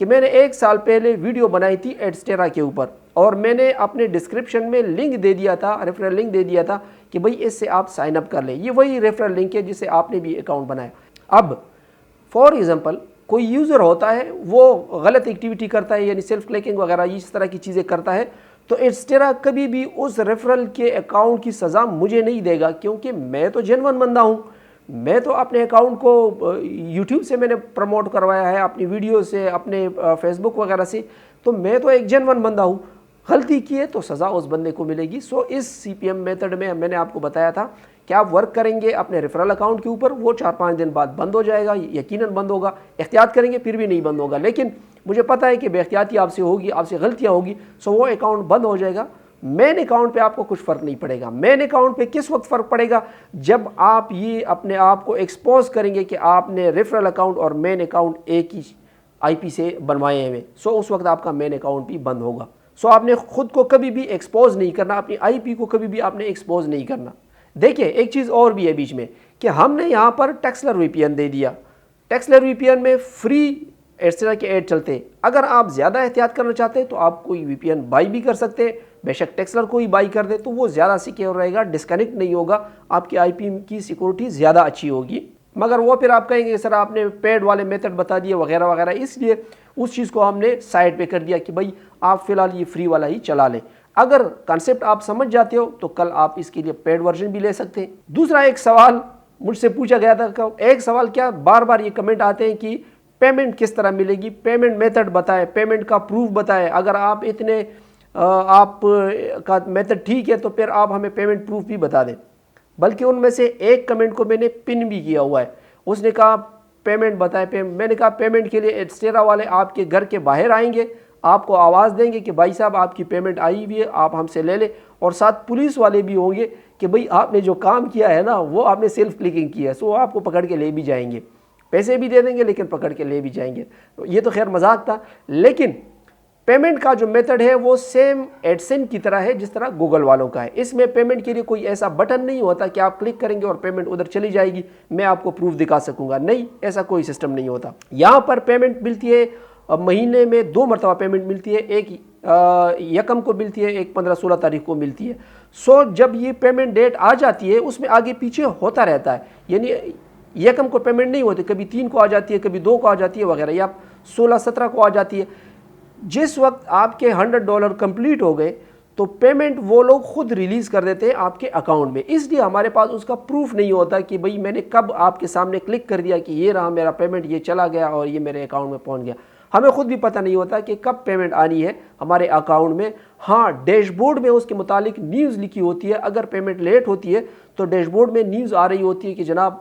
کہ میں نے 1 سال پہلے ویڈیو بنائی تھی ایڈسٹیرا کے اوپر، اور میں نے اپنے ڈسکرپشن میں لنک دے دیا تھا، ریفرل لنک دے دیا تھا کہ بھئی اس سے آپ سائن اپ کر لیں۔ یہ وہی ریفرل لنک ہے جس سے آپ نے بھی اکاؤنٹ بنایا۔ اب فار ایگزامپل کوئی یوزر ہوتا ہے وہ غلط ایکٹیویٹی کرتا ہے، یعنی سیلف کلکنگ وغیرہ اس طرح کی چیزیں کرتا ہے، تو ایڈسٹیرا کبھی بھی اس ریفرل کے اکاؤنٹ کی سزا مجھے نہیں دے گا، کیونکہ میں تو جینون بندہ ہوں۔ میں تو اپنے اکاؤنٹ کو یوٹیوب سے میں نے پروموٹ کروایا ہے، اپنی ویڈیو سے، اپنے فیس بک وغیرہ سے، تو میں تو ایک جینون بندہ ہوں۔ غلطی کی ہے تو سزا اس بندے کو ملے گی۔ سو اس سی پی ایم میتھڈ میں نے آپ کو بتایا تھا کہ آپ ورک کریں گے اپنے ریفرل اکاؤنٹ کے اوپر، وہ 4-5 دن بعد بند ہو جائے گا، یقیناً بند ہوگا۔ احتیاط کریں گے پھر بھی نہیں بند ہوگا، لیکن مجھے پتہ ہے کہ بے احتیاطی آپ سے ہوگی، آپ سے غلطیاں ہوگی، سو وہ اکاؤنٹ بند ہو جائے گا۔ مین اکاؤنٹ پہ آپ کو کچھ فرق نہیں پڑے گا۔ مین اکاؤنٹ پہ کس وقت فرق پڑے گا؟ جب آپ یہ اپنے آپ کو ایکسپوز کریں گے کہ آپ نے ریفرل اکاؤنٹ اور مین اکاؤنٹ ایک ہی آئی پی سے بنوائے ہوئے، سو اس وقت آپ کا مین اکاؤنٹ بھی بند ہوگا۔ سو آپ نے خود کو کبھی بھی ایکسپوز نہیں کرنا، اپنی آئی پی کو کبھی بھی آپ نے ایکسپوز نہیں کرنا۔ دیکھیں ایک چیز اور بھی ہے بیچ میں کہ ہم نے یہاں پر ٹیکسلر وی پی این دے دیا۔ ٹیکسلر وی پی این میں فری اس طرح کے ایڈ چلتے ہیں۔ اگر آپ زیادہ احتیاط کرنا چاہتے ہیں تو آپ کوئی وی پی این بائی بھی کر سکتے ہیں، بے شک ٹیکسلر کو ہی بائی کر دے تو وہ زیادہ سیکیور رہے گا، ڈسکنیکٹ نہیں ہوگا، آپ کی آئی پی کی سیکورٹی زیادہ اچھی ہوگی۔ مگر وہ پھر آپ کہیں گے سر آپ نے پیڈ والے میتھڈ بتا دیے وغیرہ وغیرہ، اس لیے اس چیز کو ہم نے سائڈ پہ کر دیا کہ بھائی آپ فی الحال یہ فری والا ہی چلا لیں۔ اگر کنسیپٹ آپ سمجھ جاتے ہو تو کل آپ اس کے لیے پیڈ ورژن بھی لے سکتے ہیں۔ دوسرا ایک سوال مجھ سے پوچھا گیا تھا، ایک سوال کیا بار بار یہ کمنٹ آتے ہیں کہ پیمنٹ کس طرح ملے گی، پیمنٹ میتھڈ بتائیں، پیمنٹ کا پروف بتائیں، اگر آپ اتنے آپ کا میتھڈ ٹھیک ہے تو پھر آپ ہمیں پیمنٹ پروف بھی بتا دیں۔ بلکہ ان میں سے ایک کمنٹ کو میں نے پن بھی کیا ہوا ہے، اس نے کہا پیمنٹ بتائیں۔ میں نے کہا پیمنٹ کے لیے ایڈسٹیرا والے آپ کے گھر کے باہر آئیں گے، آپ کو آواز دیں گے کہ بھائی صاحب آپ کی پیمنٹ آئی ہوئی ہے، آپ ہم سے لے لیں، اور ساتھ پولیس والے بھی ہوں گے کہ بھئی آپ نے جو کام کیا ہے نا وہ آپ نے سیلف کلکنگ کیا ہے، سو آپ کو پکڑ کے لے بھی جائیں گے، پیسے بھی دے دیں گے لیکن پکڑ کے لے بھی جائیں گے۔ یہ تو خیر مذاق تھا، لیکن پیمنٹ کا جو میتھڈ ہے وہ سیم ایڈسن کی طرح ہے جس طرح گوگل والوں کا ہے۔ اس میں پیمنٹ کے لیے کوئی ایسا بٹن نہیں ہوتا کہ آپ کلک کریں گے اور پیمنٹ ادھر چلی جائے گی، میں آپ کو پروف دکھا سکوں گا، نہیں، ایسا کوئی سسٹم نہیں ہوتا۔ یہاں پر پیمنٹ ملتی ہے مہینے میں 2 مرتبہ پیمنٹ ملتی ہے، ایک یکم کو ملتی ہے، ایک 15-16 تاریخ کو ملتی ہے۔ سو جب یہ پیمنٹ ڈیٹ آ جاتی ہے اس میں آگے پیچھے ہوتا رہتا ہے، یعنی یکم کو پیمنٹ نہیں ہوتی، کبھی 3 کو آ جاتی ہے، کبھی 2 کو آ جاتی ہے وغیرہ، یا 16-17 کو آ جاتی ہے۔ جس وقت آپ کے $100 کمپلیٹ ہو گئے تو پیمنٹ وہ لوگ خود ریلیز کر دیتے ہیں آپ کے اکاؤنٹ میں، اس لیے ہمارے پاس اس کا پروف نہیں ہوتا کہ بھئی میں نے کب آپ کے سامنے کلک کر دیا کہ یہ رہا میرا پیمنٹ، یہ چلا گیا اور یہ میرے اکاؤنٹ میں پہنچ گیا۔ ہمیں خود بھی پتہ نہیں ہوتا کہ کب پیمنٹ آنی ہے ہمارے اکاؤنٹ میں۔ ہاں ڈیش بورڈ میں اس کے متعلق نیوز لکھی ہوتی ہے، اگر پیمنٹ لیٹ ہوتی ہے تو ڈیش بورڈ میں نیوز آ رہی ہوتی ہے کہ جناب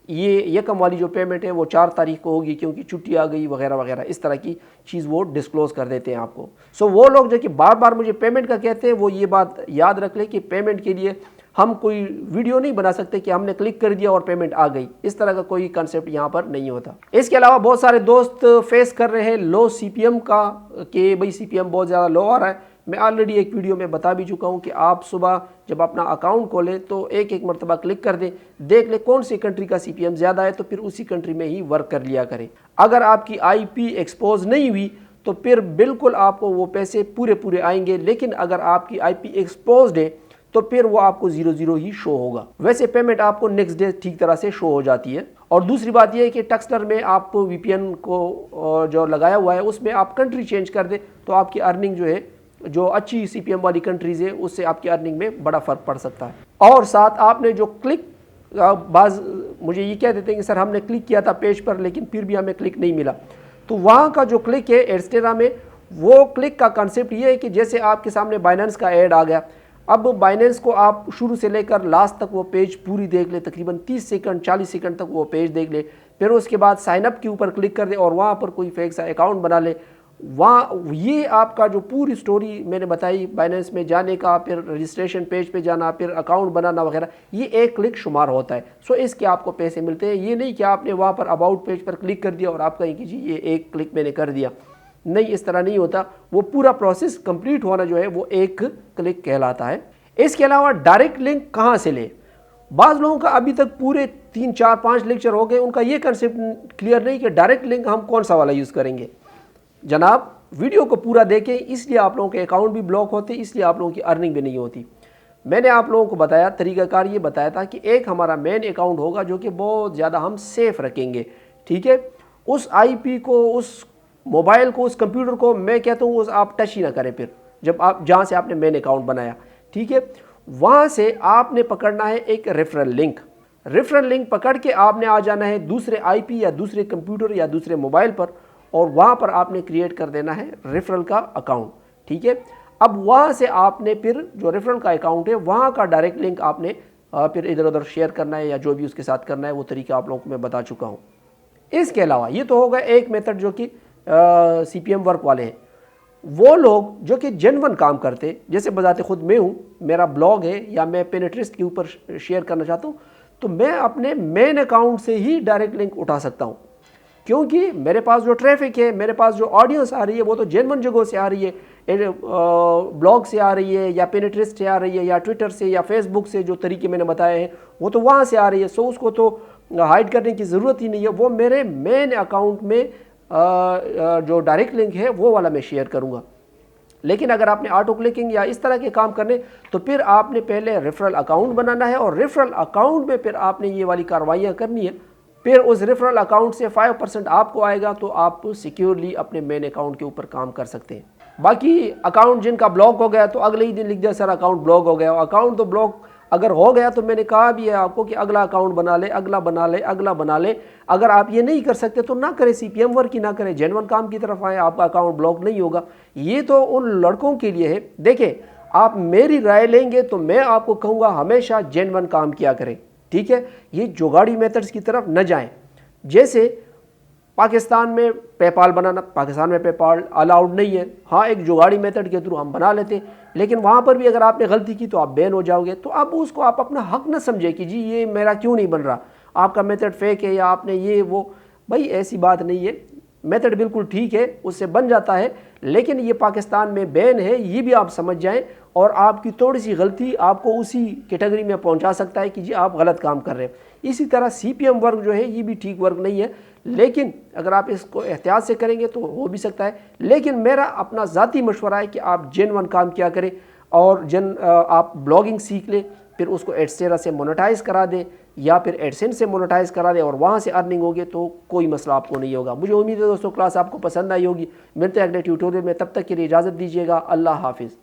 یہ یکم والی جو پیمنٹ ہے وہ 4 تاریخ کو ہوگی کیونکہ چھٹی آ گئی وغیرہ وغیرہ، اس طرح کی چیز وہ ڈسکلوز کر دیتے ہیں آپ کو۔ سو وہ لوگ جو کہ بار بار مجھے پیمنٹ کا کہتے ہیں وہ یہ بات یاد رکھ لیں کہ پیمنٹ کے لیے ہم کوئی ویڈیو نہیں بنا سکتے کہ ہم نے کلک کر دیا اور پیمنٹ آ گئی، اس طرح کا کوئی کنسیپٹ یہاں پر نہیں ہوتا۔ اس کے علاوہ بہت سارے دوست فیس کر رہے ہیں لو سی پی ایم کا کہ بھئی سی پی ایم بہت زیادہ لو آ رہا ہے۔ میں آلریڈی ایک ویڈیو میں بتا بھی چکا ہوں کہ آپ صبح جب اپنا اکاؤنٹ کھولیں تو ایک مرتبہ کلک کر دیں، دیکھ لیں کون سی کنٹری کا سی پی ایم زیادہ ہے تو پھر اسی کنٹری میں ہی ورک کر لیا کریں۔ اگر آپ کی آئی پی ایکسپوز نہیں ہوئی تو پھر بالکل آپ کو وہ پیسے پورے آئیں گے، لیکن اگر آپ کی آئی پی ایکسپوزڈ ہے تو پھر وہ آپ کو 0 ہی شو ہوگا۔ ویسے پیمنٹ آپ کو نیکسٹ ڈے ٹھیک طرح سے شو ہو جاتی ہے۔ اور دوسری بات یہ ہے کہ ٹیکسلر میں آپ وی پی این کو جو لگایا ہوا ہے اس میں آپ کنٹری چینج کر دیں تو آپ کی ارننگ جو ہے، جو اچھی سی پی ایم والی کنٹریز ہے اس سے آپ کی ارننگ میں بڑا فرق پڑ سکتا ہے۔ اور ساتھ آپ نے جو کلک، بعض مجھے یہ کہہ دیتے ہیں کہ سر ہم نے کلک کیا تھا پیج پر لیکن پھر بھی ہمیں کلک نہیں ملا، تو وہاں کا جو کلک ہے ایڈسٹیرا میں، وہ کلک کا کنسیپٹ یہ ہے کہ جیسے آپ کے سامنے بائننس کا ایڈ آ گیا، اب بائننس کو آپ شروع سے لے کر لاسٹ تک وہ پیج پوری دیکھ لیں، تقریباً 30 سیکنڈ 40 سیکنڈ تک وہ پیج دیکھ لیں، پھر اس کے بعد سائن اپ کے اوپر کلک کر دیں اور وہاں پر کوئی فیک سا اکاؤنٹ بنا لیں۔ وہاں یہ آپ کا جو پوری سٹوری میں نے بتائی بائننس میں جانے کا، پھر رجسٹریشن پیج پہ جانا، پھر اکاؤنٹ بنانا وغیرہ، یہ ایک کلک شمار ہوتا ہے۔ سو اس کے آپ کو پیسے ملتے ہیں، یہ نہیں کہ آپ نے وہاں پر اباؤٹ پیج پر کلک کر دیا اور آپ کہیں کہ جی یہ ایک کلک میں نے کر دیا، نہیں، اس طرح نہیں ہوتا۔ وہ پورا پروسیس کمپلیٹ ہونا جو ہے وہ ایک کلک کہلاتا ہے۔ اس کے علاوہ ڈائریکٹ لنک کہاں سے لیں؟ بعض لوگوں کا ابھی تک پورے 3 4 5 لیکچر ہو گئے، ان کا یہ کنسیپٹ کلیئر نہیں کہ ڈائریکٹ لنک ہم کون سا والا یوز کریں گے۔ جناب ویڈیو کو پورا دیکھیں، اس لیے آپ لوگوں کے اکاؤنٹ بھی بلاک ہوتے، اس لیے آپ لوگوں کی ارننگ بھی نہیں ہوتی۔ میں نے آپ لوگوں کو بتایا، طریقہ کار یہ بتایا تھا کہ ایک ہمارا مین اکاؤنٹ ہوگا جو کہ بہت زیادہ ہم سیف رکھیں گے، ٹھیک ہے۔ اس آئی پی کو، اس موبائل کو، اس کمپیوٹر کو میں کہتا ہوں آپ ٹچ ہی نہ کریں پھر، جب آپ جہاں سے آپ نے مین اکاؤنٹ بنایا، ٹھیک ہے۔ وہاں سے آپ نے پکڑنا ہے ایک ریفرل لنک، ریفرل لنک پکڑ کے آپ نے آ جانا ہے دوسرے آئی پی یا دوسرے کمپیوٹر یا دوسرے موبائل پر، اور وہاں پر آپ نے کریٹ کر دینا ہے ریفرل کا اکاؤنٹ، ٹھیک ہے۔ اب وہاں سے آپ نے پھر جو ریفرل کا اکاؤنٹ ہے وہاں کا ڈائریکٹ لنک آپ نے پھر ادھر ادھر شیئر کرنا ہے یا جو بھی اس کے ساتھ کرنا ہے، وہ طریقہ آپ لوگوں کو میں بتا چکا ہوں۔ اس کے علاوہ یہ تو ہوگا ایک میتھڈ جو کہ سی پی ایم ورک والے ہیں، وہ لوگ جو کہ جینون کام کرتے، جیسے بذات خود میں ہوں، میرا بلاگ ہے یا میں پینٹریسٹ کے اوپر شیئر کرنا چاہتا ہوں، تو میں اپنے مین اکاؤنٹ سے ہی ڈائریکٹ لنک اٹھا سکتا ہوں، کیونکہ میرے پاس جو ٹریفک ہے، میرے پاس جو آڈینس آ رہی ہے وہ تو جینون جگہوں سے آ رہی ہے، بلاگ سے آ رہی ہے یا پینٹریسٹ سے آ رہی ہے یا ٹویٹر سے یا فیس بک سے، جو طریقے میں نے بتائے ہیں وہ تو وہاں سے آ رہی ہے، سو اس کو تو ہائڈ کرنے کی ضرورت ہی نہیں ہے، وہ میرے مین اکاؤنٹ میں جو ڈائریکٹ لنک ہے وہ والا میں شیئر کروں گا۔ لیکن اگر آپ نے آٹو کلکنگ یا اس طرح کے کام کرنے تو پھر آپ نے پہلے ریفرل اکاؤنٹ بنانا ہے، اور ریفرل اکاؤنٹ میں پھر آپ نے یہ والی کاروائیاں کرنی ہے، پھر اس ریفرل اکاؤنٹ سے 5% آپ کو آئے گا، تو آپ سیکیورلی اپنے مین اکاؤنٹ کے اوپر کام کر سکتے ہیں۔ باقی اکاؤنٹ جن کا بلاک ہو گیا تو اگلے ہی دن لکھ دیا سر اکاؤنٹ بلاک ہو گیا، اکاؤنٹ تو بلاک اگر ہو گیا تو میں نے کہا بھی ہے آپ کو کہ اگلا اکاؤنٹ بنا لے، اگلا بنا لے، اگلا بنا لے۔ اگر آپ یہ نہیں کر سکتے تو نہ کریں، سی پی ایم ورک ہی نہ کریں، جینون کام کی طرف آئیں، آپ کا اکاؤنٹ بلاک نہیں ہوگا۔ یہ تو ان لڑکوں کے لیے ہے۔ دیکھیں آپ میری رائے لیں گے تو میں آپ کو کہوں گا ہمیشہ جینون کام کیا کریں، ٹھیک ہے۔ یہ جگاڑی میتھڈز کی طرف نہ جائیں۔ جیسے پاکستان میں پے پال بنانا، پاکستان میں پے پال الاؤڈ نہیں ہے، ہاں ایک جگاڑی میتھڈ کے تھرو ہم بنا لیتے ہیں، لیکن وہاں پر بھی اگر آپ نے غلطی کی تو آپ بین ہو جاؤ گے۔ تو اب اس کو آپ اپنا حق نہ سمجھے کہ جی یہ میرا کیوں نہیں بن رہا، آپ کا میتھڈ فیک ہے یا آپ نے یہ وہ، بھائی ایسی بات نہیں ہے، میتھڈ بالکل ٹھیک ہے، اس سے بن جاتا ہے، لیکن یہ پاکستان میں بین ہے، یہ بھی آپ سمجھ جائیں، اور آپ کی تھوڑی سی غلطی آپ کو اسی کیٹیگری میں پہنچا سکتا ہے کہ جی آپ غلط کام کر رہے ہیں۔ اسی طرح سی پی ایم ورک جو ہے یہ بھی ٹھیک ورک نہیں ہے، لیکن اگر آپ اس کو احتیاط سے کریں گے تو ہو بھی سکتا ہے، لیکن میرا اپنا ذاتی مشورہ ہے کہ آپ جینون کام کیا کریں، اور آپ بلاگنگ سیکھ لیں، پھر اس کو ایڈسٹیرا سے مونیٹائز کرا دیں یا پھر ایڈسینس سے مونیٹائز کرا دیں، اور وہاں سے ارننگ ہوگی تو کوئی مسئلہ آپ کو نہیں ہوگا۔ مجھے امید ہے دوستوں کلاس آپ کو پسند آئی ہوگی، ملتے ہیں اگلے ٹیوٹوریل میں، تب تک کے لیے اجازت دیجیے گا، اللہ حافظ۔